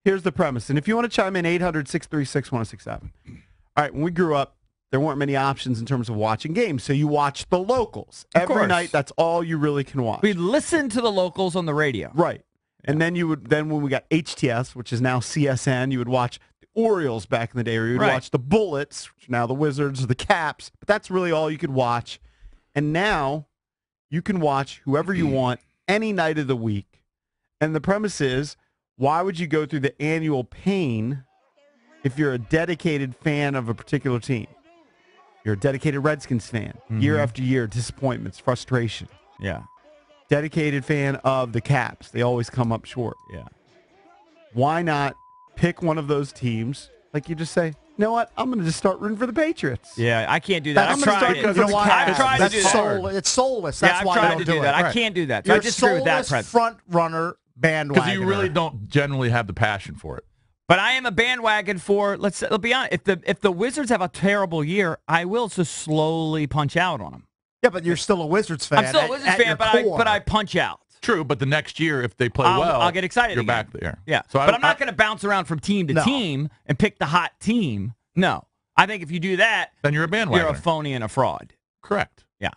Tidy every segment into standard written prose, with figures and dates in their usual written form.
here's the premise. And if you want to chime in, 800-636-1067. All right, when we grew up, there weren't many options in terms of watching games, so you watched the locals. Every night, that's all you really can watch. We'd listen to the locals on the radio. Right. Yeah. And then when we got HTS, which is now CSN, you would watch the Orioles back in the day, or you would watch the Bullets, which are now the Wizards, or the Caps. But that's really all you could watch. And now you can watch whoever you want any night of the week. And the premise is, why would you go through the annual pain if you're a dedicated fan of a particular team? You're a dedicated Redskins fan. Year after year, disappointments, frustration. Yeah. Dedicated fan of the Caps. They always come up short. Yeah. Why not pick one of those teams? Like you just say, you know what? I'm going to just start rooting for the Patriots. Yeah, I can't do that. I've tried to do that. It's soulless. That's why I don't do it. I can't do that. You're I disagree with that. Front runner bandwagon. Because you really don't generally have the passion for it. But I am a bandwagon for, let's be honest, if the Wizards have a terrible year, I will just slowly punch out on them. Yeah, but you're still a Wizards fan. I'm still a Wizards fan, but I punch out. True, but the next year, if they play well, I'll get excited. You're again. back there. Yeah, so but I'm not going to bounce around from team to team and pick the hot team. No, I think if you do that, then you're a bandwagon. You're a phony and a fraud. Correct. Yeah.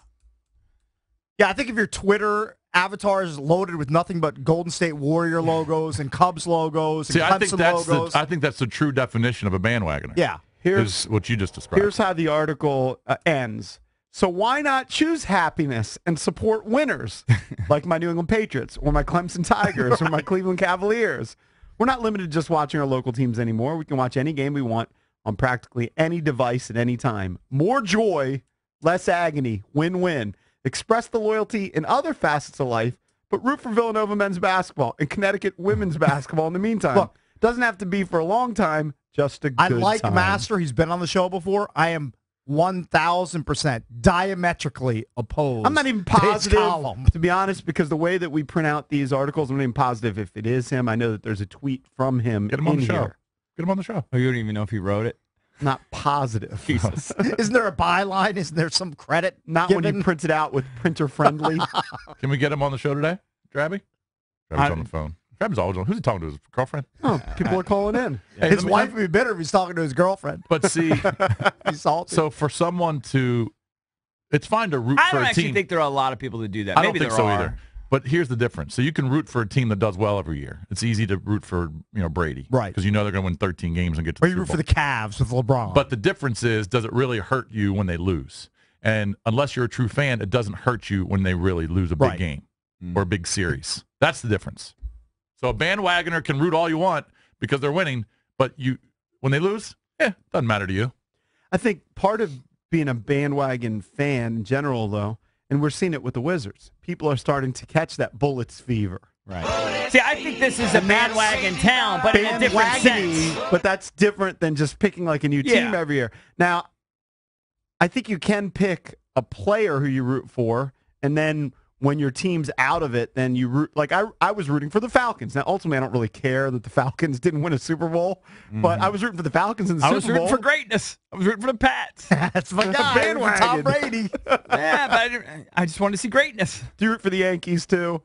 Yeah, I think if your Twitter avatar is loaded with nothing but Golden State Warrior logos and Cubs logos and Clemson logos. I think that's the true definition of a bandwagoner. Yeah. Here's what you just described. Here's how the article ends. So why not choose happiness and support winners like my New England Patriots or my Clemson Tigers or my Cleveland Cavaliers? We're not limited to just watching our local teams anymore. We can watch any game we want on practically any device at any time. More joy, less agony, win-win. Express the loyalty in other facets of life, but root for Villanova men's basketball and Connecticut women's basketball in the meantime. Look, doesn't have to be for a long time, just a good time. I like Master. He's been on the show before. I am 1,000% diametrically opposed. I'm not even positive, to be honest, because the way that we print out these articles, I'm not even positive if it is him. I know that there's a tweet from him. Get him on the show. Get him on the show. Oh, you don't even know if he wrote it? Not positive. Jesus. Isn't there a byline? Isn't there some credit? Not given? when you print it out with printer friendly. Can we get him on the show today, Drabby? Drabby's on the phone. Drabby's always on. Who's he talking to? His girlfriend? Oh, people are calling in. Hey, his wife would be bitter if he's talking to his girlfriend. But see, he's salty. So for someone to, it's fine to root for a team. I don't actually think there are a lot of people that do that. I don't think so either. But here's the difference. So you can root for a team that does well every year. It's easy to root for, Brady. Right. Because you know they're going to win 13 games and get to the Or you root for the Cavs with LeBron. But the difference is, does it really hurt you when they lose? And unless you're a true fan, it doesn't hurt you when they really lose a big game or a big series. That's the difference. So a bandwagoner can root all you want because they're winning, but when they lose, doesn't matter to you. I think part of being a bandwagon fan in general, though, and we're seeing it with the Wizards, people are starting to catch that Bullets fever. Right. See, I think this is a bandwagon town, but in a different sense. But that's different than just picking like a new team every year. Now, I think you can pick a player who you root for, and then when your team's out of it, then you root. Like I was rooting for the Falcons. Now, ultimately, I don't really care that the Falcons didn't win a Super Bowl, but I was rooting for the Falcons in the Super Bowl. I was rooting for greatness. I was rooting for the Pats. That's my guy. Bandwagon. Tom Brady. Yeah, but I just wanted to see greatness. Do you root for the Yankees too?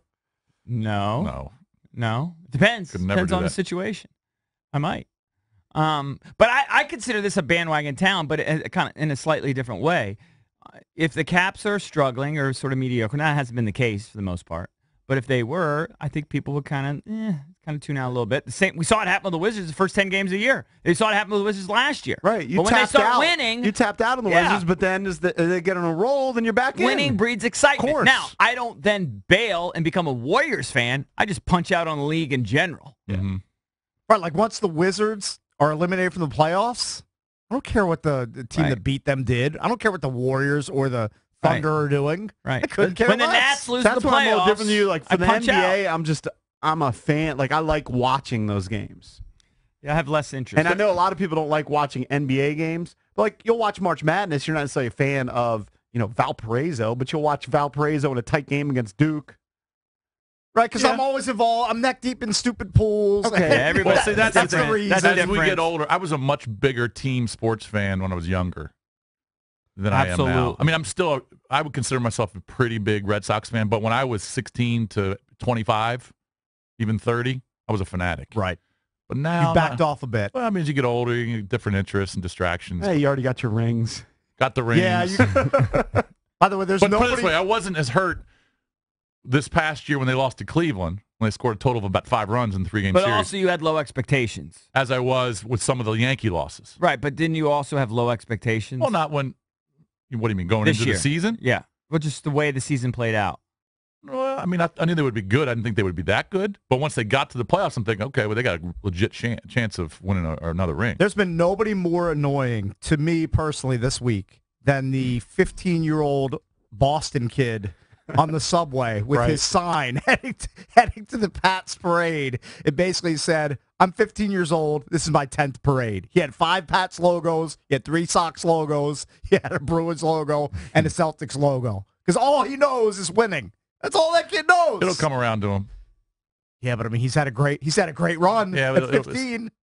No. It depends. Depends on the situation. I might. But I consider this a bandwagon town, but kind of in a slightly different way. If the Caps are struggling or sort of mediocre, that hasn't been the case for the most part. But if they were, I think people would kind of tune out a little bit. The same, we saw it happen with the Wizards the first 10 games of the year. They saw it happen with the Wizards last year. Right. But when they start winning, you tapped out on the Wizards. But then as they get on a roll, then you're back in. Winning breeds excitement. Of course. Now, I don't then bail and become a Warriors fan. I just punch out on the league in general. Mm-hmm. Right. Like once the Wizards are eliminated from the playoffs, I don't care what the team that beat them did. I don't care what the Warriors or the Thunder are doing. Right. I couldn't care when less. the Nats lose That's the why I'm a playoffs, little different than you. Like for the punch NBA, I'm a fan. Like I like watching those games. Yeah, I have less interest. And I know a lot of people don't like watching NBA games, but like you'll watch March Madness. You're not necessarily a fan of Valparaiso, but you'll watch Valparaiso in a tight game against Duke. Right, because I'm always involved. I'm neck deep in stupid pools. Okay, everybody. See, that's the reason. As we get older, I was a much bigger team sports fan when I was younger than I am now. I mean, I would consider myself a pretty big Red Sox fan, but when I was 16 to 25, even 30, I was a fanatic. Right. But now you backed off a bit. Well, I mean, as you get older, you get different interests and distractions. Hey, you already got your rings. Got the rings. Yeah. By the way, there's but nobody. Put it this way, I wasn't as hurt this past year when they lost to Cleveland, when they scored a total of about 5 runs in the 3-game series. But also you had low expectations. As I was with some of the Yankee losses. Right, but didn't you also have low expectations? Well, not when, what do you mean, going this into year. the season? Yeah, well, just the way the season played out. Well, I mean, I knew they would be good. I didn't think they would be that good. But once they got to the playoffs, I'm thinking, okay, well, they got a legit chance of winning another ring. There's been nobody more annoying to me personally this week than the 15-year-old Boston kid on the subway with his sign heading to the Pats parade. It basically said, I'm 15 years old. This is my 10th parade. He had 5 Pats logos. He had 3 Sox logos. He had a Bruins logo and a Celtics logo. Because all he knows is winning. That's all that kid knows. It'll come around to him. Yeah, but I mean, he's had a great run at 15.